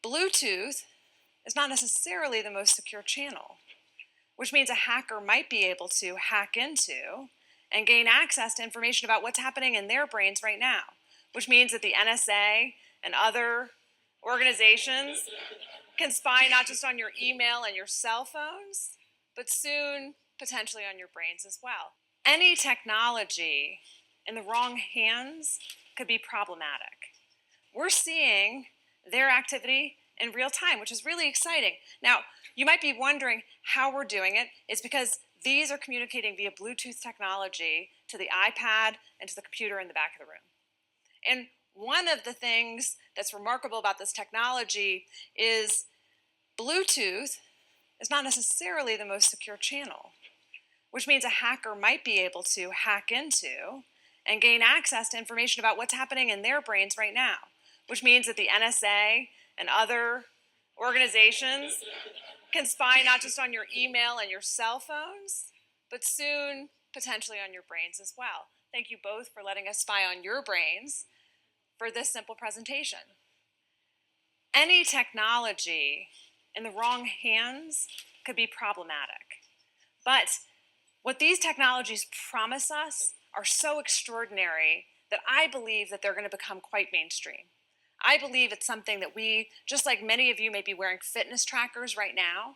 Bluetooth is not necessarily the most secure channel, which means a hacker might be able to hack into and gain access to information about what's happening in their brains right now, which means that the NSA and other organizations can spy not just on your email and your cell phones, but soon potentially on your brains as well. Any technology in the wrong hands could be problematic. We're seeing their activity in real time, which is really exciting. Now, you might be wondering how we're doing it. It's because these are communicating via Bluetooth technology to the iPad and to the computer in the back of the room. And one of the things that's remarkable about this technology is Bluetooth is not necessarily the most secure channel, which means a hacker might be able to hack into and gain access to information about what's happening in their brains right now, which means that the NSA and other organizations can spy not just on your email and your cell phones, but soon potentially on your brains as well. Thank you both for letting us spy on your brains for this simple presentation. Any technology in the wrong hands could be problematic. But what these technologies promise us are so extraordinary that I believe that they're going to become quite mainstream. I believe it's something that we, just like many of you may be wearing fitness trackers right now,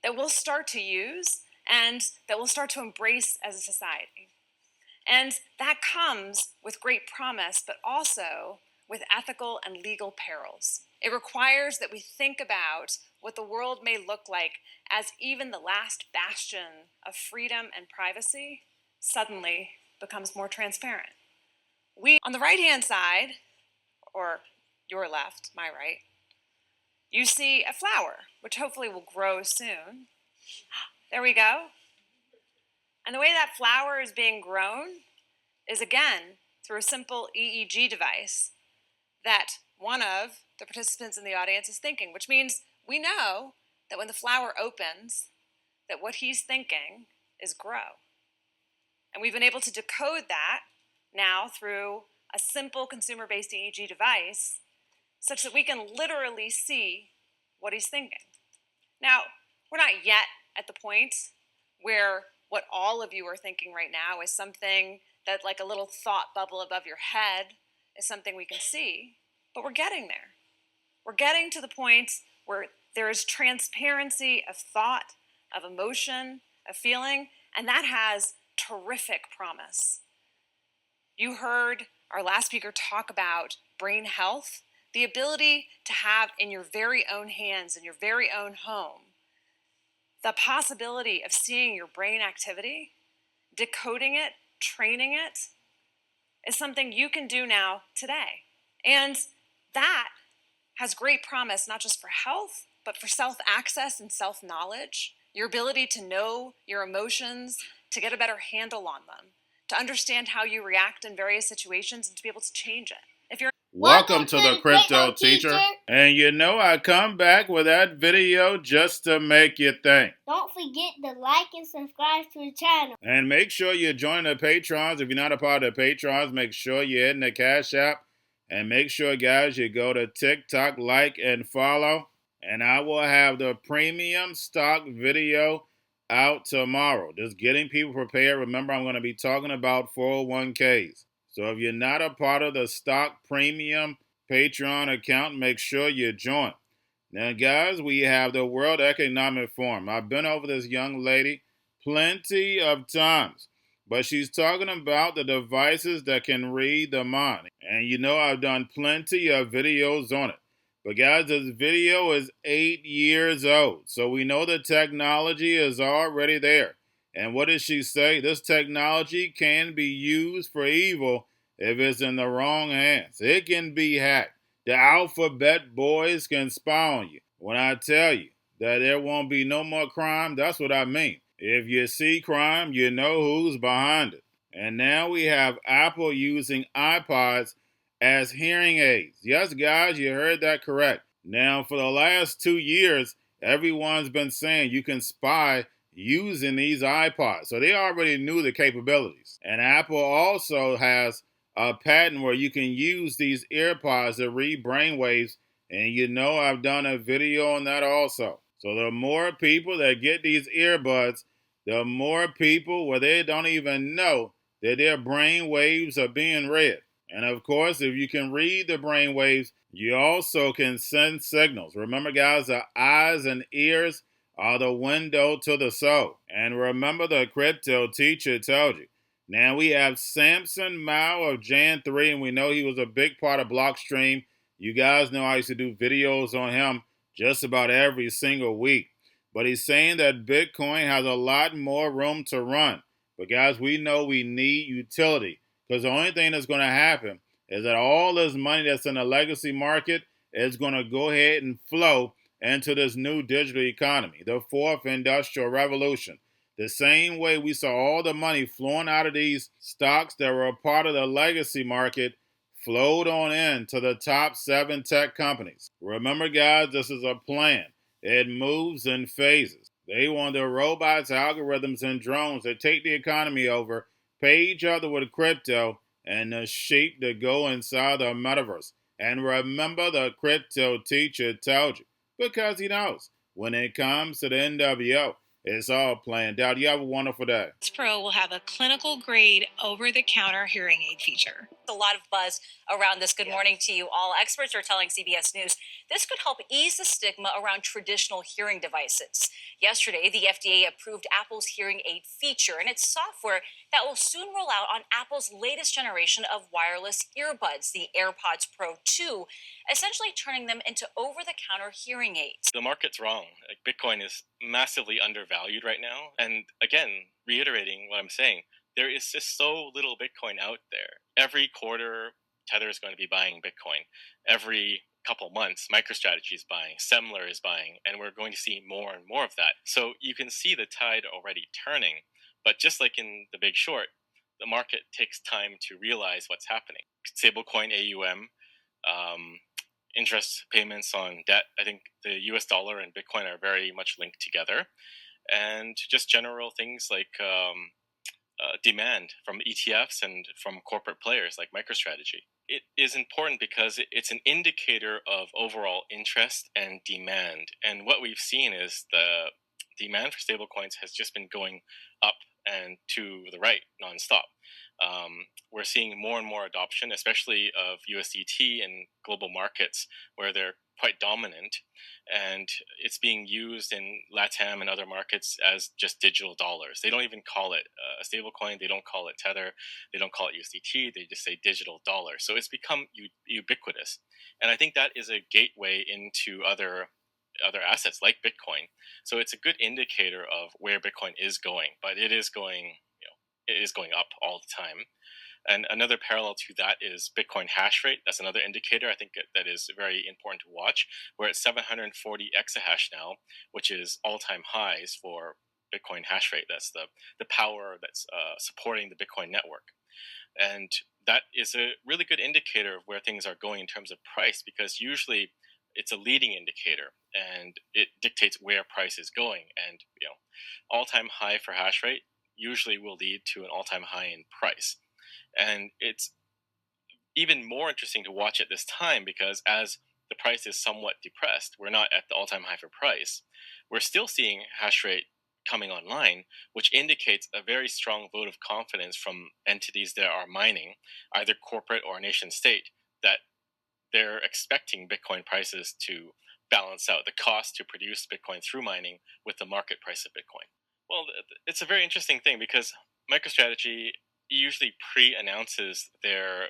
that we'll start to use and that we'll start to embrace as a society. And that comes with great promise, but also with ethical and legal perils. It requires that we think about what the world may look like as even the last bastion of freedom and privacy suddenly becomes more transparent. We, on the right-hand side, or your left, my right, you see a flower, which hopefully will grow soon. There we go. And the way that flower is being grown is, again, through a simple EEG device that one of the participants in the audience is thinking, which means we know that when the flower opens, that what he's thinking is grow. And we've been able to decode that now through a simple consumer-based EEG device such that we can literally see what he's thinking. Now, we're not yet at the point where what all of you are thinking right now is something that, like a little thought bubble above your head, is something we can see, but we're getting there. We're getting to the point where there is transparency of thought, of emotion, of feeling, and that has terrific promise. You heard our last speaker talk about brain health, the ability to have in your very own hands, in your very own home, the possibility of seeing your brain activity, decoding it, training it, is something you can do now today. And that has great promise, not just for health, but for self-access and self-knowledge, your ability to know your emotions, to get a better handle on them, to understand how you react in various situations, and to be able to change it. If you're Welcome to the Crypto Teacher. And you know I come back with that video just to make you think. Don't forget to like and subscribe to the channel. And make sure you join the Patrons. If you're not a part of the Patrons, make sure you're in the Cash App. And make sure, guys, you go to TikTok, like, and follow. And I will have the premium stock video out tomorrow. Just getting people prepared. Remember, I'm going to be talking about 401ks. So if you're not a part of the stock premium Patreon account, make sure you join. Now, guys, we have the World Economic Forum. I've been over this young lady plenty of times, but she's talking about the devices that can read the mind. And you know I've done plenty of videos on it. But guys, this video is 8 years old, so we know the technology is already there. And what does she say? This technology can be used for evil if it's in the wrong hands. It can be hacked. The alphabet boys can spy on you. When I tell you that there won't be no more crime, that's what I mean. If you see crime, you know who's behind it. And now we have Apple using iPods as hearing aids. Yes, guys, you heard that correct. Now, for the last 2 years, everyone's been saying you can spy using these iPods. So they already knew the capabilities. And Apple also has a patent where you can use these earpods to read brainwaves And you know I've done a video on that also. So the more people that get these earbuds, the more people where they don't even know that their brain waves are being read. And of course, if you can read the brain waves, you also can send signals. Remember, guys, the eyes and ears are the window to the soul. And remember, the crypto teacher told you. Now we have Samson Mao of Jan 3, and we know he was a big part of Blockstream. You guys know I used to do videos on him just about every single week. But he's saying that Bitcoin has a lot more room to run. But guys, we know we need utility, because the only thing that's going to happen is that all this money that's in the legacy market is going to go ahead and flow into this new digital economy, the fourth industrial revolution. The same way we saw all the money flowing out of these stocks that were a part of the legacy market flowed on in to the top 7 tech companies. Remember, guys, this is a plan. It moves in phases. They want the robots, algorithms, and drones that take the economy over, pay each other with crypto, and the sheep that go inside the metaverse. And remember, the crypto teacher told you, because he knows when it comes to the NWO, it's all planned out. You have a wonderful day. Pro will have a clinical grade over-the-counter hearing aid feature. A lot of buzz around this. Good morning to you all. Experts are telling CBS News this could help ease the stigma around traditional hearing devices. Yesterday, the FDA approved Apple's hearing aid feature, and it's software that will soon roll out on Apple's latest generation of wireless earbuds, the AirPods Pro 2, essentially turning them into over-the-counter hearing aids. The market's wrong. Bitcoin is massively undervalued right now. And again, reiterating what I'm saying, there is just so little Bitcoin out there. Every quarter, Tether is going to be buying Bitcoin. Every couple months, MicroStrategy is buying, Semler is buying, and we're going to see more and more of that. So you can see the tide already turning. But just like in The Big Short, the market takes time to realize what's happening. Stablecoin AUM, interest payments on debt. I think the US dollar and Bitcoin are very much linked together. And just general things like demand from ETFs and from corporate players like MicroStrategy. It is important because it's an indicator of overall interest and demand. And what we've seen is the demand for stablecoins has just been going up and to the right nonstop. We're seeing more and more adoption, especially of USDT in global markets where they're quite dominant, and it's being used in LATAM and other markets as just digital dollars. They don't even call it a stablecoin. They don't call it Tether. They don't call it USDT. They just say digital dollar. So it's become ubiquitous, and I think that is a gateway into other assets like Bitcoin. So it's a good indicator of where Bitcoin is going, but it is going up all the time. And another parallel to that is Bitcoin hash rate. That's another indicator I think that is very important to watch. We're at 740 exahash now, which is all-time highs for Bitcoin hash rate. That's the power that's supporting the Bitcoin network. And that is a really good indicator of where things are going in terms of price, because usually it's a leading indicator and it dictates where price is going. And all-time high for hash rate usually will lead to an all-time high in price. And it's even more interesting to watch at this time because as the price is somewhat depressed, we're not at the all-time high for price. We're still seeing hash rate coming online, which indicates a very strong vote of confidence from entities that are mining, either corporate or nation state, that they're expecting Bitcoin prices to balance out the cost to produce Bitcoin through mining with the market price of Bitcoin. Well, it's a very interesting thing because MicroStrategy usually pre-announces their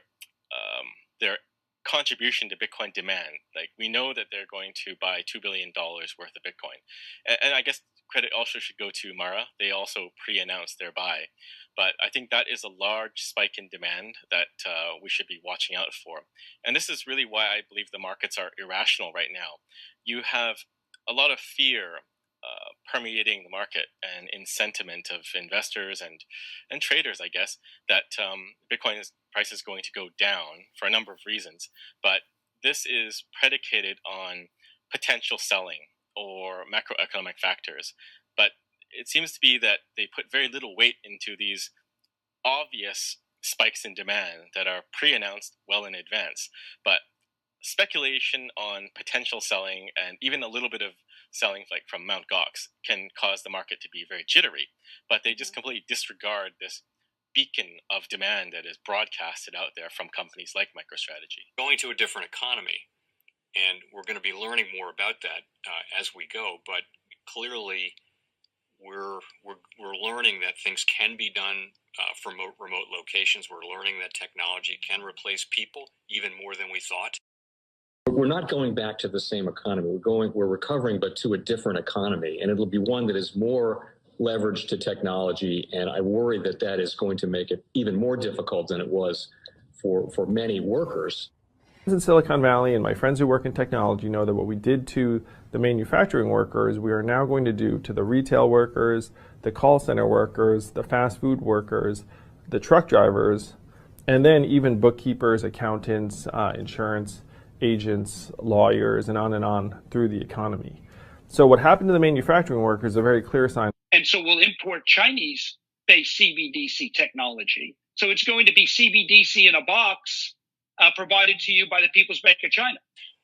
contribution to Bitcoin demand. Like, we know that they're going to buy $2 billion worth of Bitcoin. And I guess credit also should go to Mara. They also pre-announced their buy. But I think that is a large spike in demand that we should be watching out for. And this is really why I believe the markets are irrational right now. You have a lot of fear permeating the market and in sentiment of investors and traders, I guess, that Bitcoin's price is going to go down for a number of reasons. But this is predicated on potential selling or macroeconomic factors. But it seems to be that they put very little weight into these obvious spikes in demand that are pre-announced well in advance. But speculation on potential selling and even a little bit of selling, like from Mt.Gox, can cause the market to be very jittery. But they just completely disregard this beacon of demand that is broadcasted out there from companies like MicroStrategy. Going to a different economy, and we're going to be learning more about that as we go. But clearly, we're learning that things can be done from remote locations. We're learning that technology can replace people even more than we thought. We're not going back to the same economy. We're recovering, but to a different economy, and it'll be one that is more leveraged to technology. And I worry that that is going to make it even more difficult than it was for many workers. In Silicon Valley, and my friends who work in technology know that what we did to the manufacturing workers, we are now going to do to the retail workers, the call center workers, the fast food workers, the truck drivers, and then even bookkeepers, accountants, insurance agents, lawyers, and on through the economy. So what happened to the manufacturing workers is a very clear sign. And so we'll import Chinese-based CBDC technology. So it's going to be CBDC in a box provided to you by the People's Bank of China.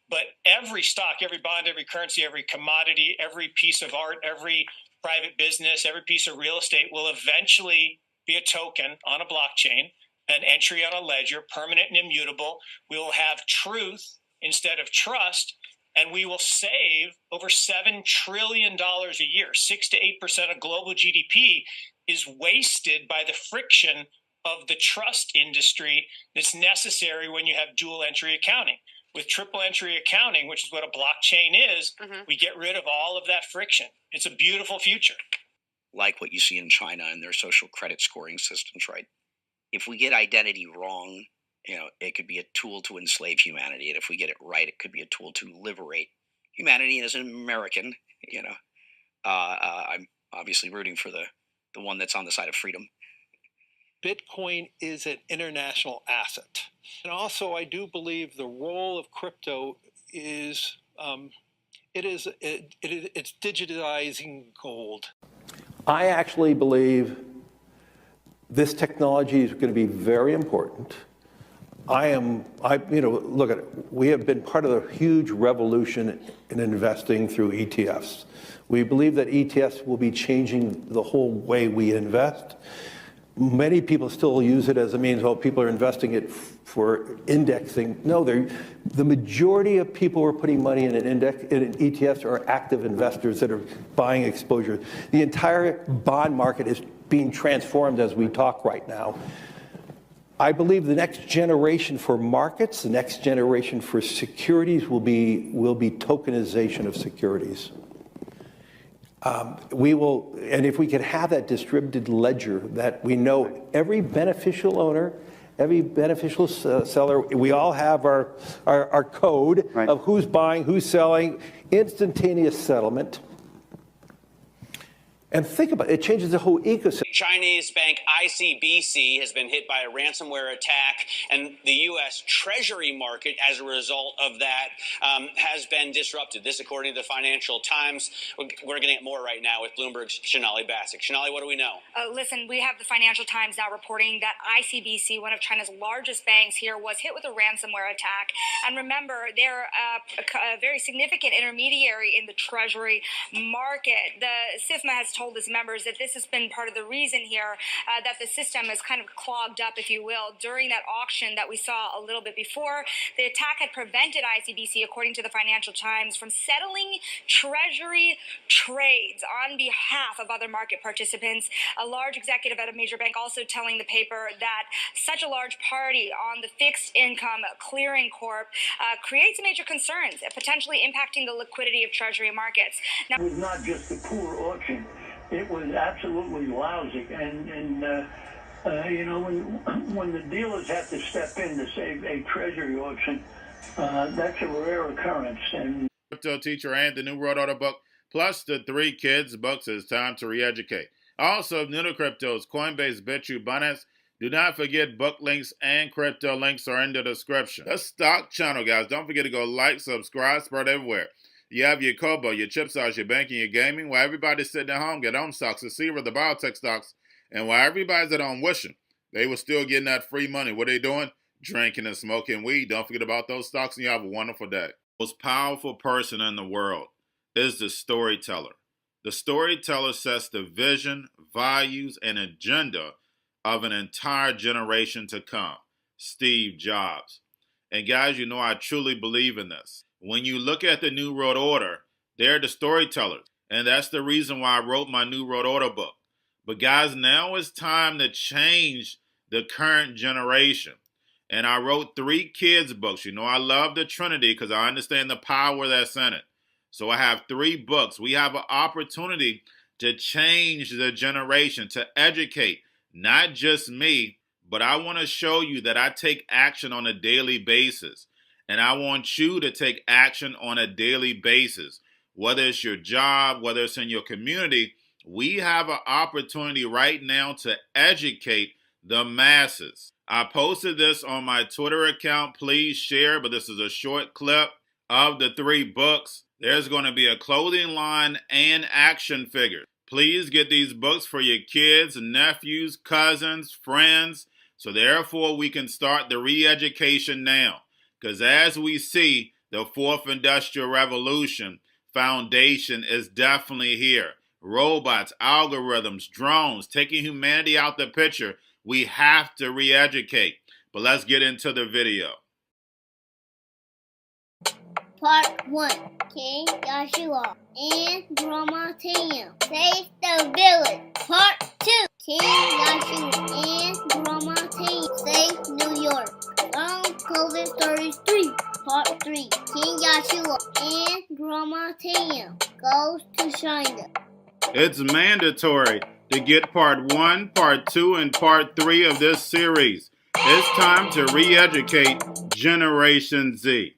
But every stock, every bond, every currency, every commodity, every piece of art, every private business, every piece of real estate will eventually be a token on a blockchain, an entry on a ledger, permanent and immutable. We will have truth instead of trust, and we will save over $7 trillion a year. 6 to 8% of global GDP is wasted by the friction of the trust industry that's necessary when you have dual entry accounting. With triple entry accounting, which is what a blockchain is, we get rid of all of that friction. It's a beautiful future. Like what you see in China and their social credit scoring systems, right? If we get identity wrong, it could be a tool to enslave humanity. And if we get it right, it could be a tool to liberate humanity. And as an American, I'm obviously rooting for the one that's on the side of freedom. Bitcoin is an international asset. And also, I do believe the role of crypto is, it's digitizing gold. I actually believe this technology is going to be very important. Look at it. We have been part of a huge revolution in investing through ETFs. We believe that ETFs will be changing the whole way we invest. Many people still use it as a means, people are investing it for indexing. No, the majority of people who are putting money in in ETFs are active investors that are buying exposure. The entire bond market is being transformed as we talk right now. I believe the next generation for markets, the next generation for securities will be tokenization of securities. And if we could have that distributed ledger that we know every beneficial owner, every beneficial seller, we all have our code of who's buying, who's selling, instantaneous settlement. And think about it, it changes the whole ecosystem. Chinese bank ICBC has been hit by a ransomware attack, and the U.S. Treasury market, as a result of that, has been disrupted. This, according to the Financial Times. We're getting it more right now with Bloomberg's Sonali Basak. Sonali, what do we know? Listen, we have the Financial Times now reporting that ICBC, one of China's largest banks here, was hit with a ransomware attack. And remember, they're a very significant intermediary in the Treasury market. The SIFMA has told its members that this has been part of the reason here that the system is kind of clogged up, if you will, during that auction that we saw a little bit before. The attack had prevented ICBC, according to the Financial Times, from settling Treasury trades on behalf of other market participants. A large executive at a major bank also telling the paper that such a large party on the fixed income clearing corp creates major concerns, potentially impacting the liquidity of Treasury markets. Now, it was not just a poor auction. It was absolutely lousy, and when the dealers have to step in to save a treasury auction, that's a rare occurrence. And Cryptoteacher and the New World Order book, plus the 3 Kids books, It's Time to Re-Educate. Also, new to cryptos, Coinbase, Bitrue, Binance. Do not forget book links and crypto links are in the description. The stock channel, guys. Don't forget to go like, subscribe, spread everywhere. You have your Kobo, your chip stocks, your banking, your gaming. While everybody's sitting at home, get on stocks, the Seaver, the biotech stocks. And while everybody's at home wishing they were still getting that free money, what are they doing? drinking and smoking weed. Don't forget about those stocks, and you have a wonderful day. The most powerful person in the world is the storyteller. The storyteller sets the vision, values, and agenda of an entire generation to come. Steve Jobs. And guys, you know I truly believe in this. When you look at the New World Order, they're the storytellers. And that's the reason why I wrote my New World Order book. But guys, now it's time to change the current generation. And I wrote 3 kids' books. You know, I love the Trinity because I understand the power that's in it. So I have 3 books. We have an opportunity to change the generation, to educate, not just me, but I want to show you that I take action on a daily basis. And I want you to take action on a daily basis. Whether it's your job, whether it's in your community, we have an opportunity right now to educate the masses. I posted this on my Twitter account. Please share, but this is a short clip of the 3 books. There's going to be a clothing line and action figures. Please get these books for your kids, nephews, cousins, friends, so therefore we can start the re-education now. Because as we see, the 4th Industrial Revolution foundation is definitely here. Robots, algorithms, drones, taking humanity out the picture. We have to re-educate. But let's get into the video. Part 1. King Joshua and Grandma Tam save the village. Part 2. King Joshua and Grandma Tam save New York from COVID-33. Part 3. King Joshua and Grandma Tam goes to China. It's mandatory to get part 1, part 2, and part 3 of this series. It's time to re-educate Generation Z.